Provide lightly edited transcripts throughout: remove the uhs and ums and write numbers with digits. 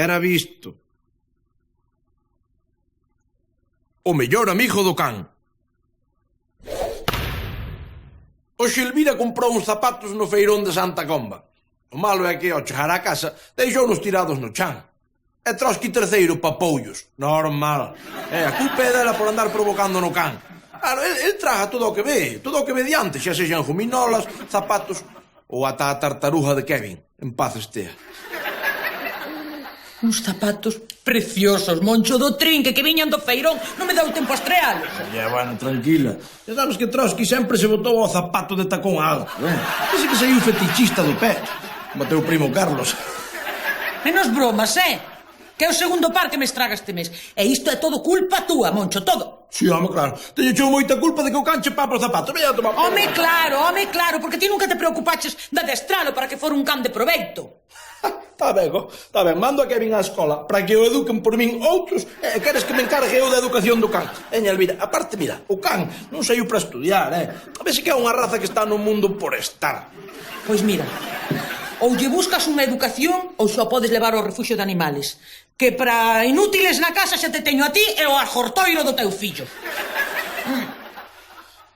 era visto. O mellor amigo do can. O Xilvira comprou uns zapatos no feirón de Santa Comba. O malo é que, ao chegar á casa, deixounos tirados no chan. E Trotsky terceiro papoullos. Normal. A culpa é dela por andar provocando no can. Claro, el traga todo o que ve diante, xa sexan gominolas, zapatos ou ata a tartaruga de Kevin. En paz estea. Uns zapatos preciosos, Moncho, do trinque que viñan do feirón. Non me deu tempo a estrealos. Bueno, tranquila. Ya sabes que Trotsky sempre se botou ao zapato de tacón alto. Ese que saiu fetichista do pé. Como teu primo Carlos. Menos bromas, que é o segundo par que me estraga este mes. E isto é todo culpa túa, Moncho, todo. Si, home, claro. Teño xo moita culpa de que o can che papa os zapatos. Veña a tomar... Home, claro, porque ti nunca te preocupaches de adestralo para que fora un can de proveito. Está ben, mando a Kevin á escola para que o eduquen por min outros e queres que me encargue eu da educación do can. Elvira, aparte, mira, o can non saiu para estudiar, A ver se que é unha raza que está no mundo por estar. Pois mira, ou lle buscas unha educación ou xa podes levar ao refuxio de animales, que para inútiles na casa xa te teño a ti e o ajortoiro do teu fillo.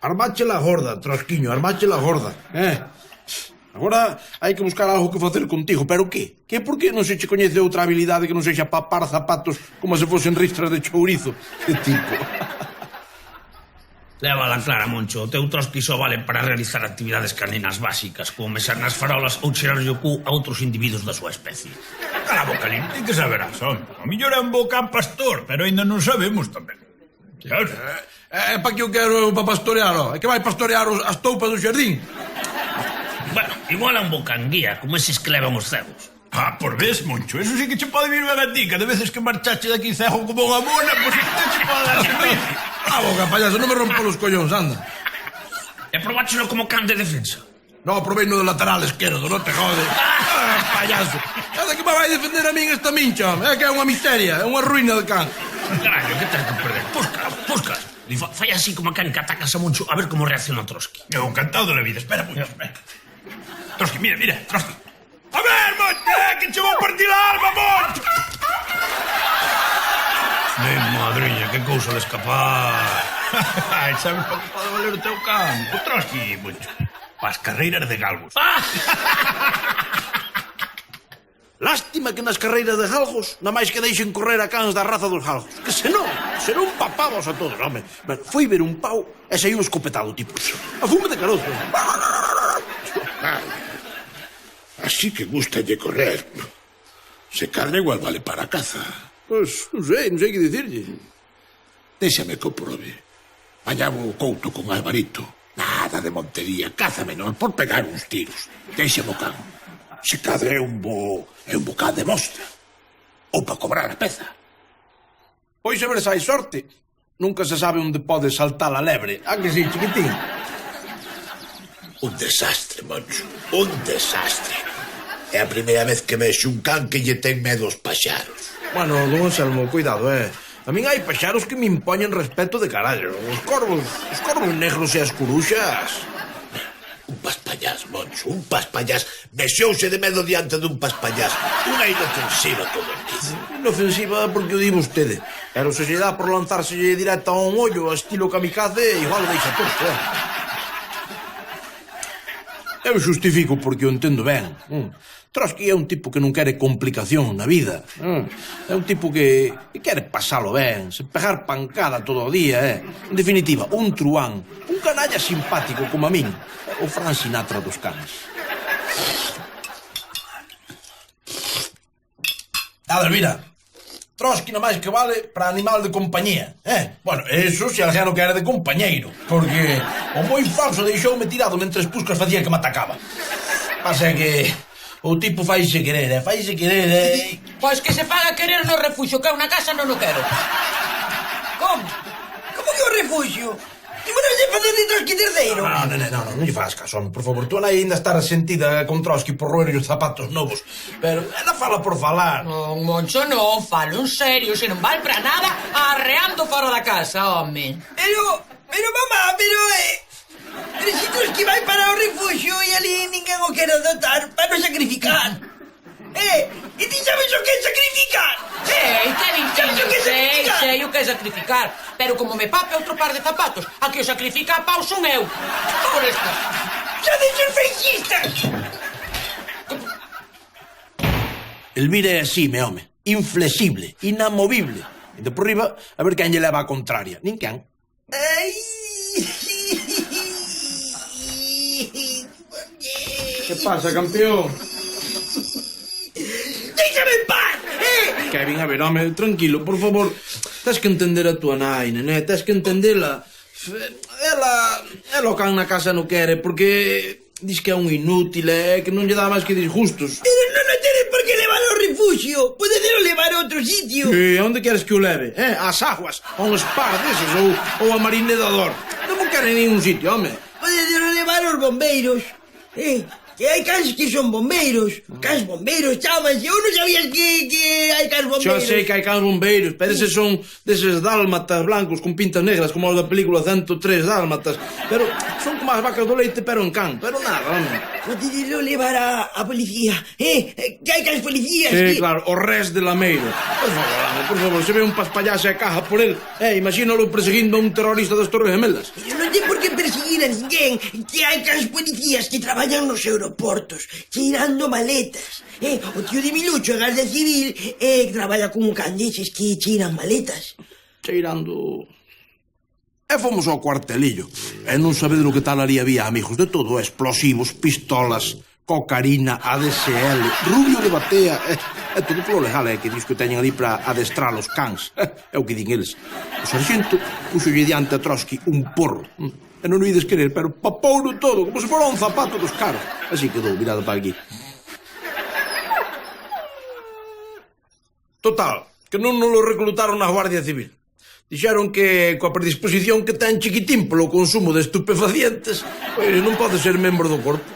Armáchela gorda, Trosquiño, armáchela gorda, Agora hai que buscar algo que facer contigo, pero que? Que por que non se che coñece outra habilidade que non sexa papar zapatos como se fosen ristras de chourizo? Que tipo? Lévala clara, Moncho. O teu Trotsky só vale para realizar actividades caninas básicas, como mesar nas farolas ou cheirar o cu a outros individuos da súa especie. Cala a boca, Lin, ti que saberás, home. A millor é un bo can pastor, pero ainda non sabemos tamén. Pa que eu quero para pastorear, É que vai pastorear as toupas do xardín? Bueno, igual a un bo can guía, como eses que levan os cegos. Por ves, Moncho, eso sí que che pode vir ben a ti, que de veces que marchache daqui cego como unha mona, pois isto che pode dar servicio. A boca, payaso, non me rompo los collóns, anda. E probáchelo como can de defensa? No, probei no do lateral esquerdo, non te jode. Payaso, nada que me vai defender a min esta mincha, É que é unha miseria, é unha ruína de can. Carallo, que tens que perder? Puscas. Fai así como a can que atacas a Moncho a ver como reacciona o Trotsky. Eu encantado da vida, espera, Moncho, espera. Trotsky, mira, Trotsky. A ver, Moncho, que che vou partir a alma, Moncho! Madriña, que cousa de escapar. Ai, sabes para que pode valer o teu can? O Trotsky, Moncho. Pas carreiras de galgos. Lástima que nas carreiras de galgos na máis que deixen correr a cans da raza dos galgos. Que senón papamos a todos, home. Foi ver un pau e saiu escopetado, tipos. A fume de carozo. Así que gustalle correr. Se carne igual vale para a caza. Pois, non sei que dicirlle. Déxame que o probe. Allá vou couto con Alvarito. Nada de montería, caza menor por pegar uns tiros. Déxame o can. Se cadra é un bo can de mostra. Ou para cobrar a peza. Pois a ver se hai sorte. Nunca se sabe onde pode saltar a lebre. A que si, chiquitín? Un desastre, Moncho. Un desastre. É a primeira vez que vexo un can que lle ten medo aos paxaros. Bueno, don Anselmo, cuidado, A min hai paxaros que me impoñen respeto de carallo. Os corvos negros e as coruxas. Un paspallás, Moncho, un paspallás. Mexouse de medo diante dun paspallás. Unha inofensiva como dice. Inofensiva porque o di vostede. Pero se lle dá por lanzárselle directo a un ollo, estilo kamikaze, igual o deixa todo, Eu xustifico porque o entendo ben. Trotsky é un tipo que non quere complicación na vida. É un tipo que quere pasalo ben, se pegar pancada todo o día, En definitiva, un truán, un canalla simpático como a min, o Frank Sinatra dos cans. Mira, Trotsky non máis que vale para animal de compañía, Bueno, eso se alguén non quere de compañeiro, porque o moi falso deixoume tirado mentre Puskas facía que me atacaba. Pasa que o tipo faise querer, Pois que se faga querer no refuxio, que eu na casa non o quero. Como? Como que o refuxio? E me non lle facer de Trotsky terceiro? Non lle fagas caso, por favor. Tu ainda estar sentida con Trotsky por roer os zapatos novos. Pero ela fala por falar. Non, Moncho, non, falo en serio. Se non vale para nada, arreando fora da casa, home. Pero, mamá, pero si Trotsky vai para o refuxio e ali ninguén o quere adotar para non sacrificar. E ti sabes o que é sacrificar? Sabes o que é sacrificar? Sei o que é sacrificar. Pero como me pape outro par de zapatos, a que o sacrifica a pau son eu. Por esta. Sodes os feixistas! Elvira é así, me home. Inflexible, inamovible. E de por riba, a ver quen lle leva a contraria. Nin quen. Ai... Que pasa, campeón? Déixame en paz! Kevin, a ver, home, tranquilo, por favor. Tens que entender a tua nai, nené. Tens que entendela. Ela o can na casa non quere porque dis que é un inútil e que non lle dá máis que disgustos. Pero non o tenes por que levar ao refugio. Podedelo levar a outro sitio. E onde queres que o leve? Ás aguas, a un spa deses ou a marinedador. Non mo quere en ningún sitio, home. Podedelo levar aos bombeiros. Que hai cans que son bombeiros. Cans bombeiros, chámanse. Eu non sabías que hai cans bombeiros. Xa sei que hai cans bombeiros, pero eses son deses dálmatas blancos con pintas negras como os da película 103 dálmatas. Pero son como as vacas do leite, pero en can. Pero nada, home. Podedelo levar a policía. Que hai cans policías. Sí, claro, o res de Lameiro. Por favor, se ve un paspallase a caja por el. Imagínalo perseguindo a un terrorista das Torres Gemelas. Eu non ten por que perseguir a ninguén. Que hai cans policías que traballan nos aeroportos, cheirando maletas. O tío de Milucho é Garda Civil e traballa con un can deses que cheiran maletas. Cheirando... E fomos ao cuartelillo. E non sabedes o que tal ali había, amigos, de todo. Explosivos, pistolas, cocaína, ADSL, rubio de batea. É todo polo legal, que diz que teñen ali para adestrar os cans. É o que din eles. O sarxento puxolle diante a Trotsky un porro. E non o ides querer, pero papouno todo, como se fora un zapato dos caros. Así quedou, mirado para aquí. Total, que non nos lo reclutaron na Guardia Civil. Dixeron que coa predisposición que ten Chiquitín polo consumo de estupefacientes, pois non pode ser membro do corpo.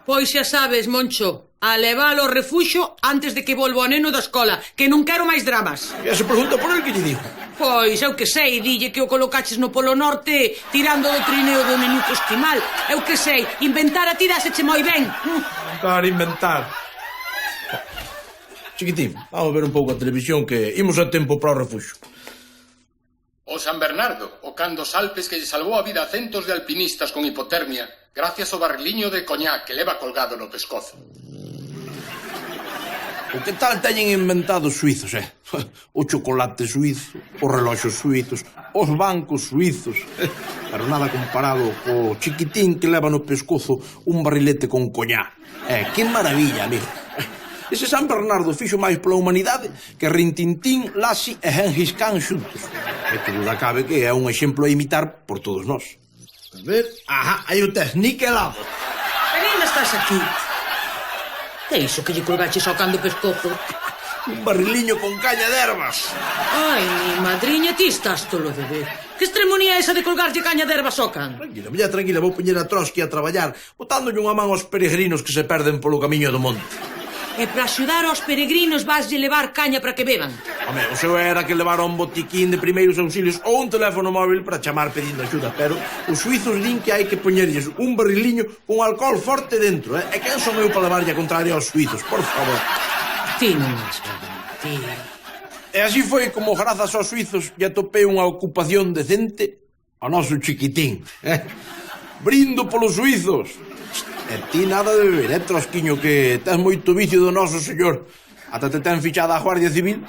Pois xa sabes, Moncho, a leválo ao refuxo antes de que volva o neno da escola, que non quero máis dramas. E se pregunta por el que lle digo. Pois, eu que sei, dille que o colocaches no Polo Norte tirando do trineo do nenuco esquimal. Eu que sei, inventar a ti dáseche moi ben. Inventar. Chiquitín, vamos ver un pouco a televisión que imos a tempo para o refuxo. O San Bernardo, o can dos Alpes que lle salvou a vida a centos de alpinistas con hipotermia gracias ao barriliño de coñac que leva colgado no pescozo. O que tal teñen inventado os suizos, O chocolate suizo, os reloxos suizos, os bancos suizos. Pero nada comparado co Chiquitín que leva no pescozo un barrilete con coñá. Que maravilla, amigo. Ese San Bernardo fixo máis pola humanidade que Rintintín, Lassi e Genghis Khan xuntos. E que duda cabe que é un exemplo a imitar por todos nós. A ver, aí o tes, niquelado. Pero ainda estás aquí. Que é iso que lle colgaches ao can do pescozo? Un barriliño con caña de ervas. Ai, madriña, ti estás tolo de ver. Que extremonía esa de colgarlle caña de ervas ao can? Tranquila, mira, tranquila, vou poñer a Trotsky a traballar, botándolle unha man aos peregrinos que se perden polo camiño do monte. E para axudar aos peregrinos vaslle levar caña para que beban. Home, o seu era que levara un botiquín de primeiros auxilios ou un teléfono móvil para chamar pedindo axuda, pero os suizos din que hai que poñerlles un barriliño con alcohol forte dentro, E quen son eu para levarlle a contraria aos suizos, por favor? Ti non és ti. E así foi como, grazas aos suizos, lle atopei unha ocupación decente ao noso Chiquitín, Brindo polos suizos. E ti nada de beber, Trosquiño, que tens moito vicio do noso señor. Ata te ten fichada a Guardia Civil.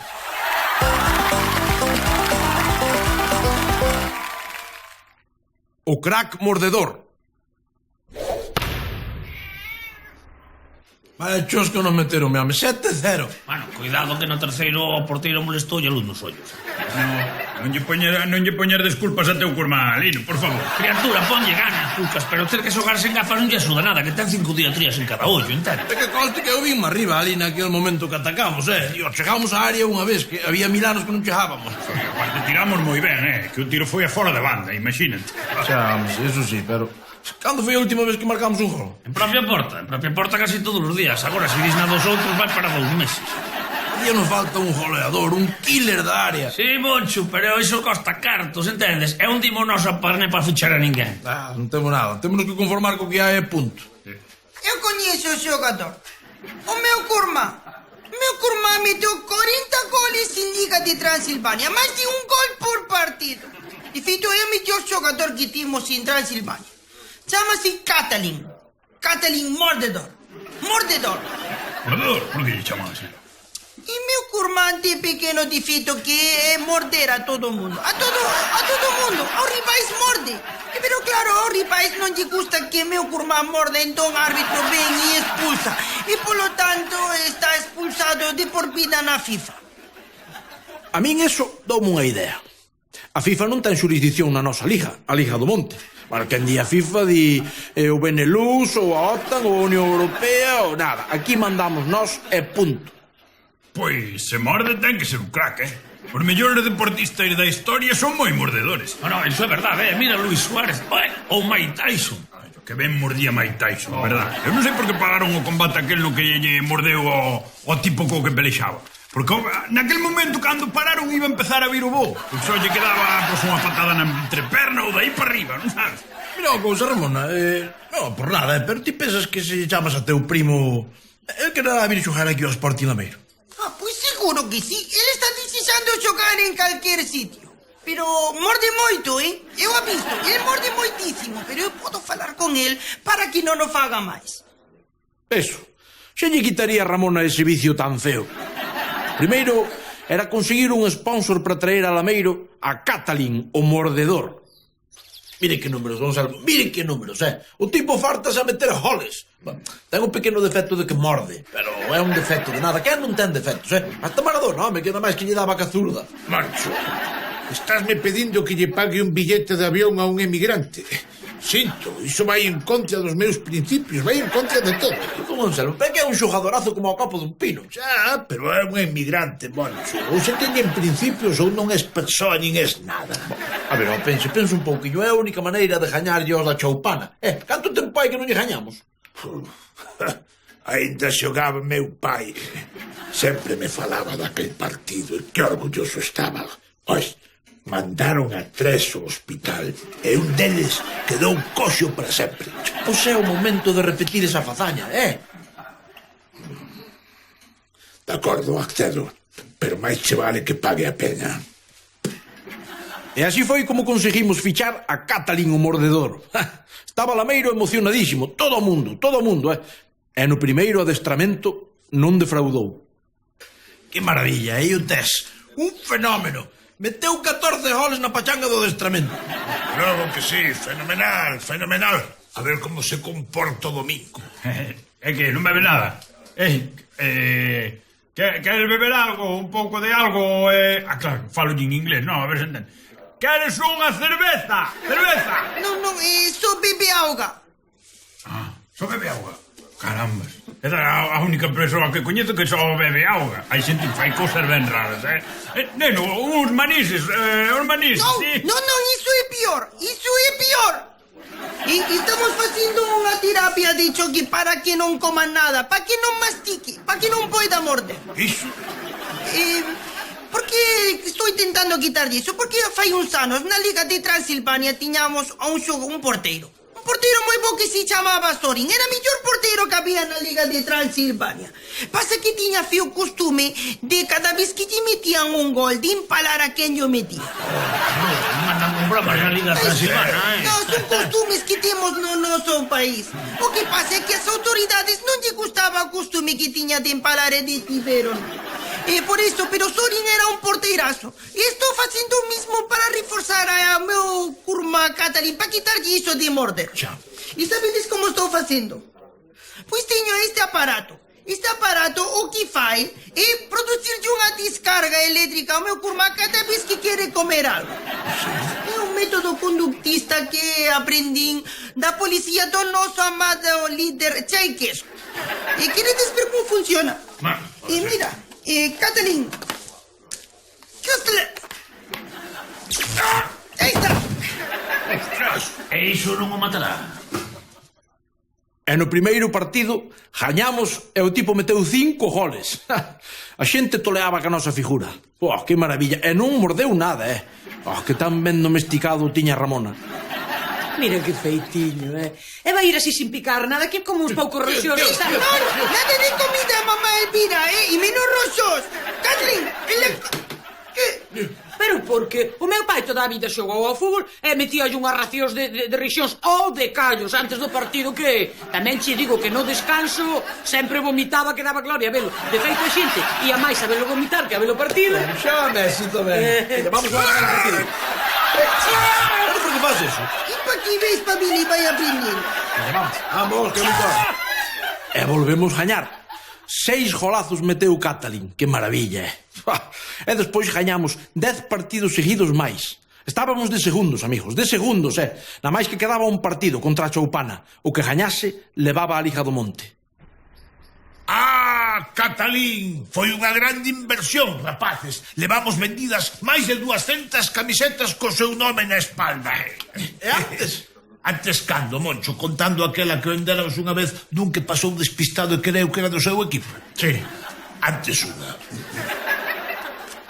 O crack mordedor. Vaya chosco nos meteron, me hame. 7-0. Bueno, cuidado que no terceiro o porteiro molestou e a luz nos ollos. Non lle poñer desculpas a teu curmán, Lino, por favor. Criatura, ponlle ganas, Lucas, pero ter que xogar sen gafas non lle axuda nada, que ten 5 diatrías en cada ollo, entende? É que conste que eu vim arriba ali naquele momento que atacamos, Dios, chegamos á área unha vez, que había 1000 anos que non chegábamos. Aparte, tiramos moi ben, Que o tiro foi a fora de banda, imagínate. Xa, eso sí, pero... Cando foi a última vez que marcamos un gol? En propia porta casi todos os días. Agora, se dis na dos outros, vai para 2 meses. A día nos falta un goleador, un killer da área. Sí, Moncho, pero iso costa cartos, entendes? É un dimo noso para non para fichar a ninguén. Non temos nada, temos que conformar co que hai e punto. Eu coñezo o xogador. O meu curmán. Meu curmán meteu 40 goles en Liga de Transilvania, máis de un gol por partido. De feito, é o mellor xogador que temos en Transilvania. Chámase Katalin. Katalin Mordedor. Mordedor. Mordedor? Por que lle chaman así? E meu curmán de pequeno de feito que é morder a todo mundo. A todo mundo. Aos rivais morde. Pero claro, aos rivais non lle gusta que meu curmán morde, entón o árbitro ven e expulsa. E polo tanto está expulsado de por vida na FIFA. A min eso doume unha idea. A FIFA non ten xurisdicción na nosa liga, a Liga do Monte. Bueno, quen di a FIFA di o Benelux, ou a OTAN, ou a Unión Europea, ou nada. Aquí mandamos nós e punto. Pois, se morde ten que ser un crack, Os mellores deportistas da historia son moi mordedores. No, eso é verdade, mira Luis Suárez, ou Mike Tyson. Ay, que ben mordía Mike Tyson, verdade. Eu non sei por que pararon o combate aquel no que lle mordeu o tipo co que pelexaba. Porque naquel momento, cando pararon, iba a empezar a vir o bo. Só lle quedaba unha patada na entreperna ou daí para arriba, non sabes? Mira, cousa, Ramona, non, por nada, pero ti pensas que se chamas a teu primo el quererá vir xogar aquí ao Sporting Lameiro? Pois seguro que sí. Ele está desexando xogar en calquer sitio. Pero morde moito, Eu aviso, ele morde moitísimo, pero eu podo falar con el para que non o faga máis. Eso, xe lle quitaría a Ramona ese vicio tan feo. Primeiro, era conseguir un sponsor para traer a Lameiro a Katalin, o mordedor. Miren que números, Gonzalo, miren que números, O tipo fartas a meter goles. Ten un pequeno defecto de que morde, pero é un defecto de nada. Quen non ten defectos, Hasta Maradona, me queda máis que lle daba cazurda. Mancho, estásme pedindo que lle pague un billete de avión a un emigrante. Sinto, iso vai en contra dos meus principios, vai en contra de todo. Gonzalo, pero que é un xogadorazo como o copo dun pino. Xa, pero é un emigrante, Moncho. Ou se teñen principios ou non és persoa nin és nada. A ver, pense un pouquinho, é a única maneira de gañarlle aos da choupana. Canto tempo hai que non lle gañamos? Ainda xogaba meu pai. Sempre me falaba daquel partido e que orgulloso estaba. Pois, mandaron a 3 ao hospital e un deles quedou coxo para sempre. Pois é o momento de repetir esa fazaña, De acordo, accedo, pero máis che vale que pague a pena. E así foi como conseguimos fichar a Katalin, o mordedor. Estaba Lameiro emocionadísimo, todo o mundo, E no primeiro adestramento non defraudou. Que maravilla, aí o tes, un fenómeno. Meteu 14 goles na pachanga do adestramento. Logo que sí, fenomenal, fenomenal. A ver como se comporta o domingo. É que non bebe nada. Queres beber algo? Un pouco de algo? Claro, falo en inglés, non, a ver se entende. Queres unha cerveza? Cerveza! Non, só bebe auga. Só bebe auga? Caramba, é a única persoa que coñezo que só bebe auga. Hai xente que fai cousas ben raras, Neno, uns manises, sí. Non, iso é pior. E estamos facendo unha terapia de choque para que non coma nada, para que non mastique, para que non poida morder. Iso? Por que estou intentando quitarlle iso? Porque fai uns anos na Liga de Transilvania tiñamos a un porteiro. Un porteiro moi bo que se chamaba Sorin. Era o mellor porteiro que había na Liga de Transilvania. Pasa que tiña feo costume de cada vez que lle metían un gol de empalar a quen yo metía. Mandan un broma na Liga Transilvana, Non, son costumes que temos no noso país. O que pasa é que as autoridades non lle gustaba o costume que tiña de empalar e detiveron. Por iso, pero Sorin era un porteirazo. E estou facendo o mismo para reforzar a meu curma Katalin, para quitarlle iso de morder. E sabedes como estou facendo? Pois teño este aparato. Este aparato o que fai é producirlle unha descarga eléctrica ao meu curma cada vez que quere comer algo. É un método conductista que aprendín da policía do noso amado líder Ceausescu. E queredes ver como funciona? E mira, Katalin, aí está. E iso non o matará. E no primeiro partido gañamos e o tipo meteu 5 goles. A xente toleaba ca nosa figura. Que maravilla. E non mordeu nada, Que tan ben domesticado tiña Ramona. Mira que feitiño, E vai ir así sin picar nada, que como uns poucos rexos. Nada de comida, mamá Elvira, E menos roxos. Kathleen, Pero porque o meu pai toda a vida xogou ao fútbol e metíalle unhas racións de rexións ou de callos antes do partido que tamén che digo que no descanso sempre vomitaba que daba gloria a velo. De feito a xente ia máis a velo vomitar que a velo partido. Xa, Messi, tamén. Vamos a ver o partido. Por que faz eso? E pa que ves, Pabili, vai a aprender. Vamos, que motor. E volvemos gañar. 6 golazos meteu Kathleen, que maravilla, E despois gañamos 10 partidos seguidos máis. Estábamos de segundos, amigos, de segundos, Na máis que quedaba un partido contra a Choupana. O que gañase levaba a Liga do Monte. Ah, Kathleen, foi unha grande inversión, rapaces. Levamos vendidas máis de 200 camisetas co seu nome na espalda. E antes? Antes cando, Moncho, contando aquela que vendéramos unha vez dun que pasou despistado e creu que era do seu equipo. Sí. Antes unha.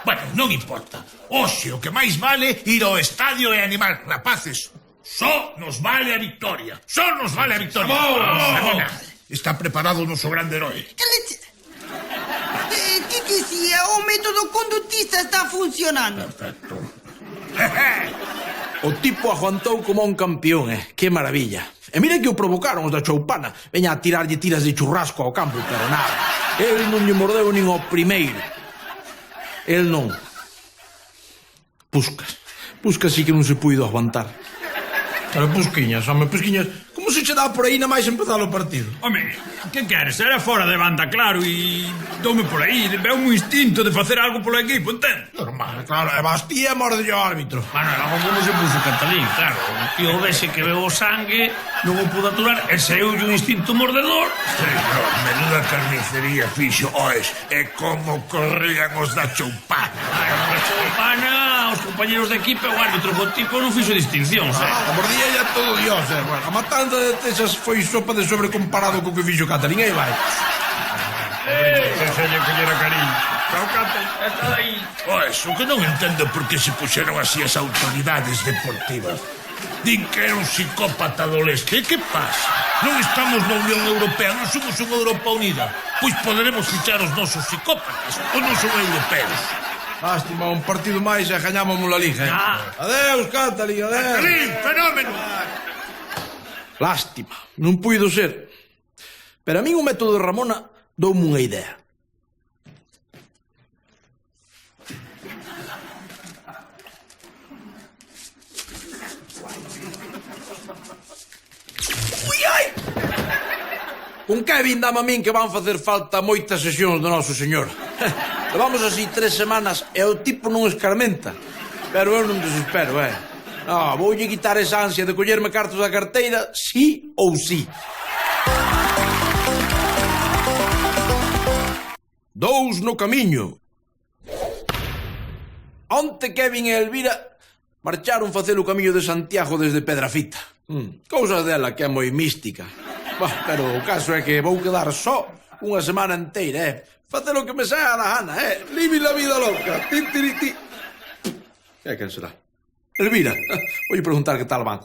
Bueno, non importa. Oxe, o que máis vale ir ao estadio e animar, rapaces. Só nos vale a victoria. Só nos vale a victoria. Vamos. Está preparado o noso grande herói. Que si o método conductista está funcionando. Perfecto. O tipo aguantou como un campeón, Que maravilla. E mira que o provocaron os da Choupana. Veña a tirarlle tiras de churrasco ao campo, pero nada. El non lle mordeu nin ao primeiro. El non. Puscas sí que non se puido aguantar. Pero Pusquiñas, home, Pusquiñas, Como se che dá por aí na máis empezar o partido? home, que queres? Era fora de banda, claro, e doume por aí, veo un instinto de facer algo polo equipo, entende? Normal, claro, e Bastía morde o árbitro. Bueno, logo como se puso Kathleen, claro. O tío vese que veo o sangue, non o pudo aturar, e saíulle un instinto mordedor. Señor, menuda carnicería fixo, oes, e como corrían os da Choupana. A Choupana, os compañeros de equipo, o árbitro, o tipo non fixo distincións, A mordía ya todo Dios, Bueno, a matanza de Texas foi sopa de sobre comparado co que fixo Kathleen, aí vai. Ese lle collera cariño. Chao, Kathleen, está aí. Oes, o que non entendo por que se puxeron así as autoridades deportivas. Din que era un psicópata do leste. E que pasa? Non estamos na Unión Europea, non somos unha Europa unida. Pois poderemos fichar os nosos psicópatas, ou non son europeos. Lástima, un partido máis e gañámonos a Liga, Adeus, Kathleen, adeus. Kathleen, fenómeno! Lástima, non puido ser. Pero a min o método de Ramona doume unha idea. Ui, ai! Con Kevin dame a min que van facer falta moitas sesións do noso señor. Levamos así 3 semanas e o tipo non escarmenta. Pero eu non desespero, No, voulle quitar esa ansia de collerme cartos da carteira, sí ou sí. 2 no camiño. Onte Kevin e Elvira marcharon facer o camiño de Santiago desde Pedrafita. Cousas dela que é moi mística. Pero o caso é que vou quedar só unha semana inteira, Facer o que me saia da gana, Living la vida loca. Ti. Que quen será? Elvira, voy a preguntar que tal van.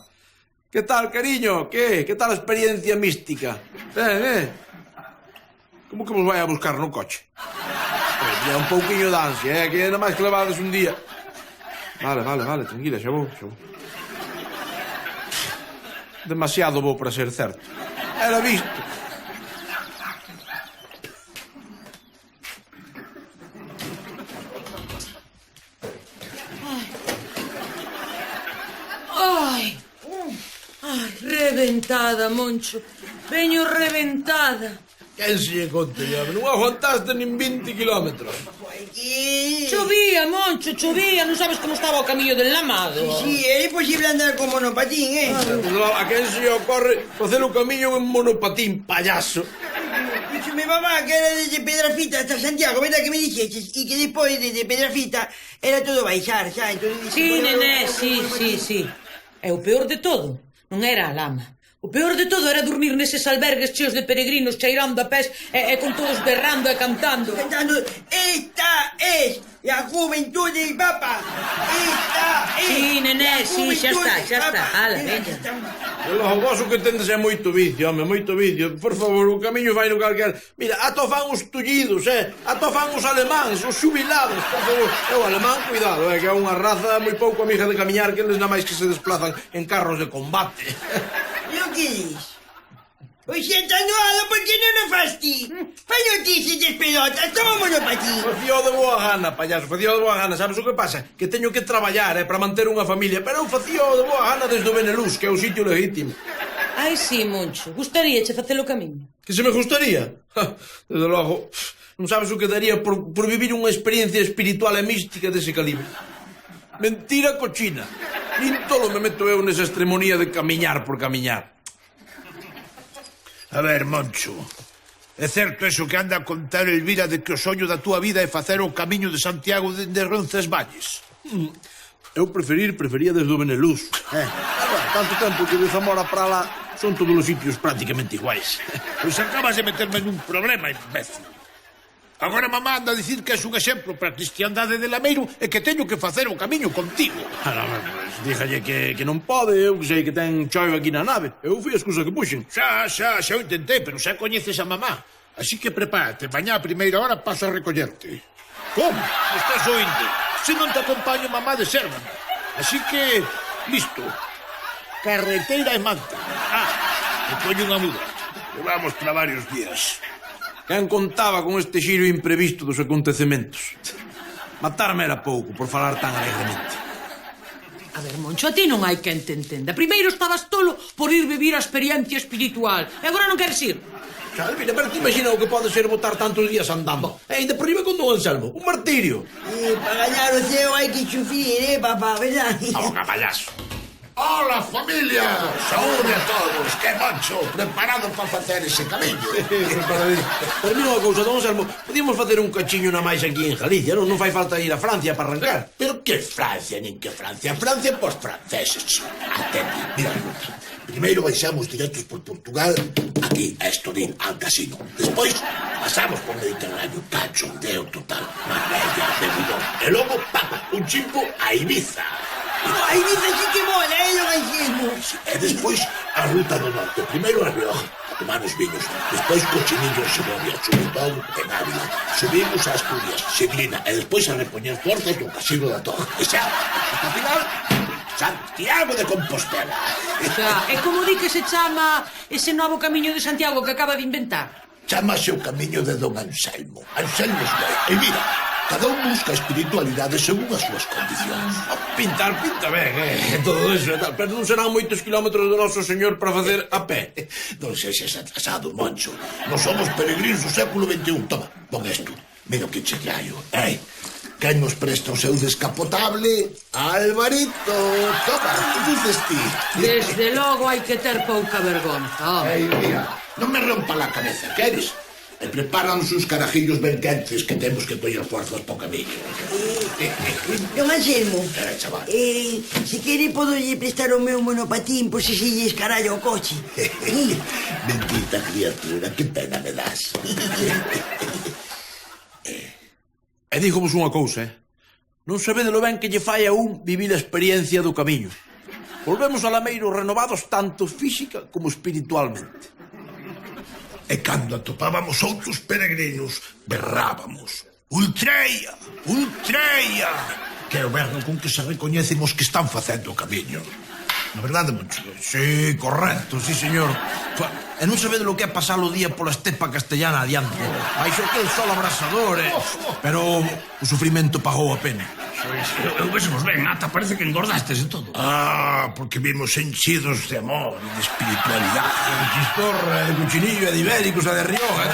Que tal, cariño? Que tal a experiencia mística? Como que vos vai a buscar no coche? É un pouquiño de ansia, que nada máis que levades un día. Vale, tranquila, xa vou. Demasiado bo para ser certo. Era visto. Reventada, Moncho. Veño reventada. Quen se lle conte, non aguantaste nin 20 kilómetros. Chovía, Moncho, chovía. Non sabes como estaba o camiño del lamado. Sí, é imposible andar con monopatín, A quen se lle ocorre facer o camiño en monopatín, payaso? Díxome mamá que era desde Pedrafita hasta Santiago, verdad que me dixeches? E que despois de Pedrafita era todo baixar, xa. Sí, nené, sí. E o peor de todo non era a lama. O peor de todo era dormir neses albergues cheos de peregrinos cheirando a pés e con todos berrando e cantando. Cantando, esta es la juventud del Papa. Esta es Sí, nené, la sí, xa juventud está. del Papa. Ala, veña. O vos o que tendes é moito vicio, home, moito vicio. Por favor, o camiño vai no calquera. Mira, ato fan os tullidos, ato fan os alemáns, os xubilados, por favor. O alemán, cuidado, que é unha raza moi pouco amiga de camiñar, que eles nada máis que se desplazan en carros de combate. ¿Lo queréis? Oye, Tanuado, ¿por qué no nos fas ti? Fai noticias de pelotas, tomámonos pa ti. Facío de boa gana, payaso, facío de boa gana. Sabes o que pasa? Que teño que traballar, para manter unha familia. Pero eu facío de boa gana desde o Benelux, que é o sitio legítimo. Ai, sí, Moncho, gustaríache facelo camiño. Que se me gustaría? Desde logo, non sabes o que daría por vivir unha experiencia espiritual e mística dese calibre. Mentira cochina. Nin tolo me meto eu nesa extremonía de camiñar por camiñar. A ver, Moncho, é certo eso que anda a contar Elvira de que o soño da túa vida é facer o camiño de Santiago dende Roncesvalles? Eu prefería desde o Benelux. Agora, tanto tempo que de Zamora para lá son todos os sitios prácticamente iguais. Pois acabas de meterme nun problema, imbécil. Agora mamá anda a dicir que és un exemplo para a cristiandade de Lameiro e que teño que facer o camiño contigo. Pues, díjalle que non pode, eu que sei que ten choiva aquí na nave. Eu fui a excusa que puxen. Xa o intentei, pero xa coñeces a mamá. Así que prepárate, mañá a primeira hora paso a recollerte. Como? Estás oindo? Se non te acompaño mamá de serva. Así que, listo. Carretera e manta. Me coño unha muda. Vamos para varios días. Quen contaba con este xiro imprevisto dos acontecementos? Matarme era pouco por falar tan alegremente. A ver, Moncho, a ti non hai quen te entenda. Primeiro estabas tolo por ir vivir a experiencia espiritual. E agora non queres ir. Xa, mira, pero te imagina o que pode ser botar tantos días andando. E ainda por riba con Don Anselmo. Un martirio. Para ganar o ceo hai que sufrir, papá, verdad? Ahoga, payaso. Hola, familia! Saúde a todos! Que Moncho, preparado para facer ese camiño. Pero mira unha cousa, Don Anselmo, podíamos facer un cachiño na máis aquí en Galicia, non? Non fai falta ir a Francia para arrancar. Pero que Francia, nin que Francia. Francia pos franceses. Atende, mira, primeiro baixamos directos por Portugal, aquí, a Estoril, al casino. Despois, pasamos por Mediterráneo, cachondeo total, Marbella, Benidorm. E logo, un chimpo a Ibiza. Ai, dice sí que mola, lo gañemos. E despois a ruta do norte. Primeiro a Rioja, a tomar os viños. Despois Cochinillo, Segovia, Chubutón, en Ávila. Subimos a Asturias, Siglina. E despois a repoñer forzas do Casino da Torre. E xa, ao final, Santiago de Compostela. Xa, e como di que se chama ese novo camiño de Santiago que acaba de inventar? Chámase o camiño de Don Anselmo. Anselmo Esmei. E mira, cada un busca a espiritualidade según as súas condicións. Pinta ben, todo eso e tal. Pero non serán moitos kilómetros do noso señor para facer a pé. Non sexas atrasado, Moncho. Non somos peregrinos do século XXI. Toma, pon esto. Mira o que che traio. Quen nos presta o seu descapotable? Alvarito. Toma, que dices ti? Desde logo hai que ter pouca vergonza. Mira, non me rompa la cabeza, queres? E prepáranos uns carajillos ben quentes que temos que coller forzas po camiño. Don Anselmo, Chaval. se quere podo lle prestar o meu monopatín por se lle escaralla o coche. Bendita criatura, que pena me das. E dígomos unha cousa, non sabede lo ben que lle fai a un vivir a experiencia do camiño. Volvemos a Lameiro renovados tanto física como espiritualmente. E cando atopábamos outros peregrinos, berrábamos: Ultreia! Ultreia! Que é o verbo con que se recoñecen os que están facendo o camiño. Na verdade, Moncho? Sí, correcto, sí, señor. E non sabede lo que é pasar o día pola estepa castellana adiante. Baixo aquel sol abrasador, pero o sufrimento pagou a pena. Eu vexemos ben, ata parece que engordastes e todo. Porque vimos enchidos de amor e de espiritualidade. De Chistorra, de Cochinillo, de Ibéricos, de Rioja.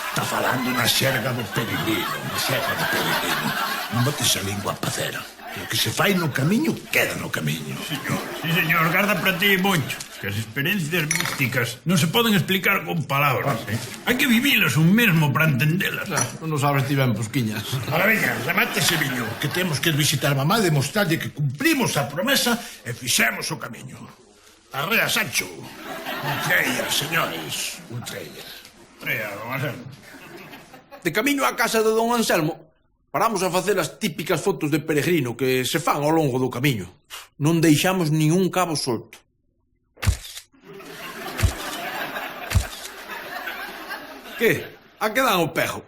Está falando na xerga do peregrino, na xerga do peregrino. Non botes a lingua pacera. O que se fai no camiño, queda no camiño. Sí, señor, garda para ti, Moncho, que as experiencias místicas non se poden explicar con palabras. Hai que vivilas un mesmo para entendelas. Non sabes ti ben, Posquiñas. Ahora, veña, remate ese viño, que temos que visitar mamá e demostrarlle que cumprimos a promesa e fixemos o camiño. Arrea, Sancho. Un trailer, señores. Un trailer. Trea, don Anselmo. De camiño á casa de don Anselmo, paramos a facer as típicas fotos de peregrino que se fan ao longo do camiño. Non deixamos nin un cabo solto. Que? A que dan o pejo?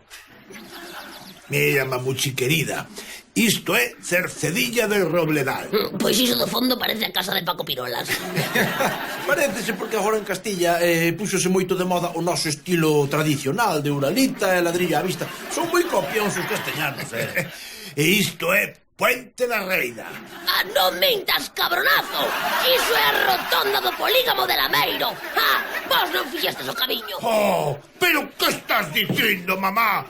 Mira, mamuchi querida, isto é Cercedilla del Robledal. Pois iso do fondo parece a casa de Paco Pirolas. Parécese porque agora en Castilla púxose moito de moda o noso estilo tradicional de uralita e ladrillo á vista. Son moi copións os castellanos, E isto é Puente da Reina. Ah, non mintas, cabronazo! Iso é a rotonda do polígamo de Lameiro. Ah, vos non fixestes o camiño. Oh, pero que estás dicindo, mamá?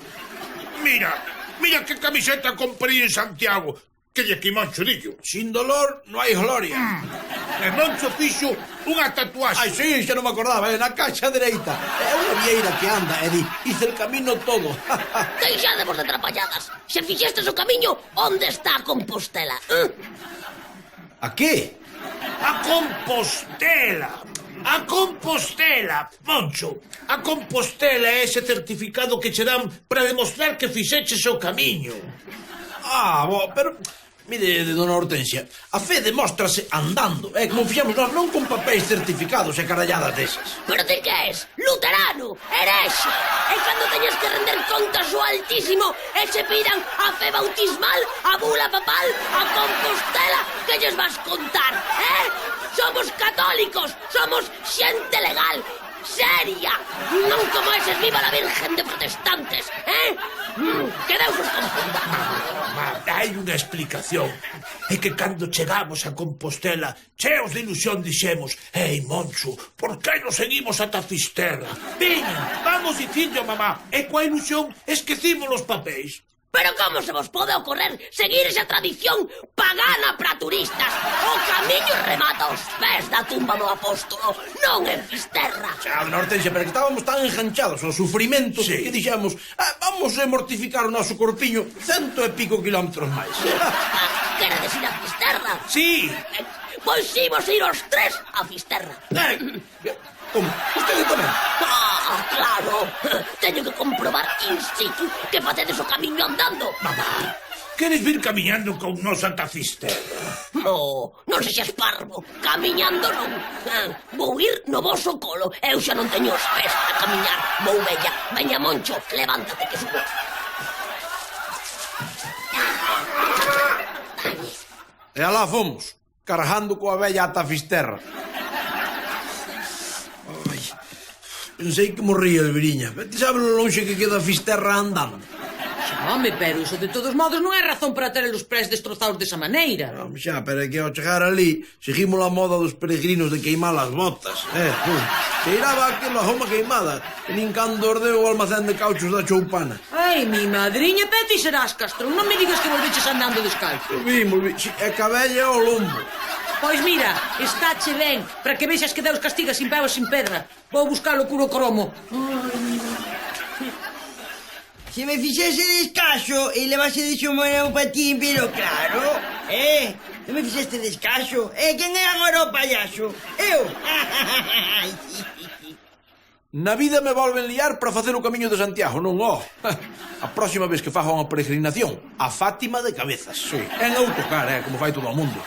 Mira que camiseta comprei en Santiago. Que lle que Moncho dillo. Sin dolor non hai gloria. E Moncho fixo unha tatuaxe. Ai, sí, xa non me acordaba, na caixa dereita. É unha vieira que anda e di, hice el camino todo. Deixadevos de trapalladas. Se fixestes o camiño, onde está a Compostela? A que? A Compostela. A Compostela, Moncho. A Compostela é ese certificado que che dan para demostrar que fixeches o camiño. Ah, bo, pero... Mire, dona Hortensia, a fe demóstrase andando, como fixamos nós, non con papéis certificados e caralladas desas. Pero ti que és? Luterano, herexe. E cando teñas que render contas ao Altísimo e se pidan a fe bautismal, a bula papal, a Compostela, que lles vas contar, Somos católicos, somos xente legal, seria, non como eses viva la Virgen de protestantes, Que Deus os confunda. Hai unha explicación. É que cando chegamos a Compostela, cheos de ilusión dixemos: ei, Moncho, por que non seguimos ata Fisterra? Veña, vamos dicirlo, mamá. E coa ilusión esquecimos os papéis. Pero como se vos pode ocorrer seguir esa tradición pagana para turistas? O camiño remata aos pés da tumba do apóstolo, non en Fisterra. Xa, dona Hortensia, pero que estábamos tan enganchados ao sufrimento que dixemos, vamos a mortificar o noso corpiño 100 e pico kilómetros máis. Queredes ir a Fisterra? Sí. Pois imos ir os tres a Fisterra. Como? Usted tamén? Claro. Teño que comprobar in situ que facedes o camiño andando. Mamá, queres vir camiñando con nos ata Fisterra? Non sexas parvo. Camiñando non. Vou ir no voso colo. Eu xa non teño os pés a camiñar. Vou bella. Veña, Moncho, levántate que subo. E alá fomos, cargando coa vella ata Fisterra. Pensei que morría el Viriña. Ti sabes lo longe que queda Fisterra andando? Home, pero iso de todos modos non é razón para ter os pés destrozados desa maneira. Non, xa, pero é que ao chegar ali seguimos a moda dos peregrinos de queimar as botas. Cheiraba aquilo a goma queimada, e nin cando ordeu o almacén de cauchos da choupana. Ai, mi madriña, pero ti serás castrón. Non me digas que volveches andando descalzo. Vimos, é que a vella é o lombo. Pois mira, estáche ben, para que vexas que Deus castiga sin pego e sin pedra. Vou buscar o curo cromo. Se me fixese descaso e levase de xomora un patín, pero claro, non me fixeste descaso. Quen é agora o payaso? Eu? Na vida me volven liar para facer o camiño de Santiago, non A próxima vez que faga unha peregrinación, a Fátima de cabezas, sí. En autocar, como fai todo o mundo.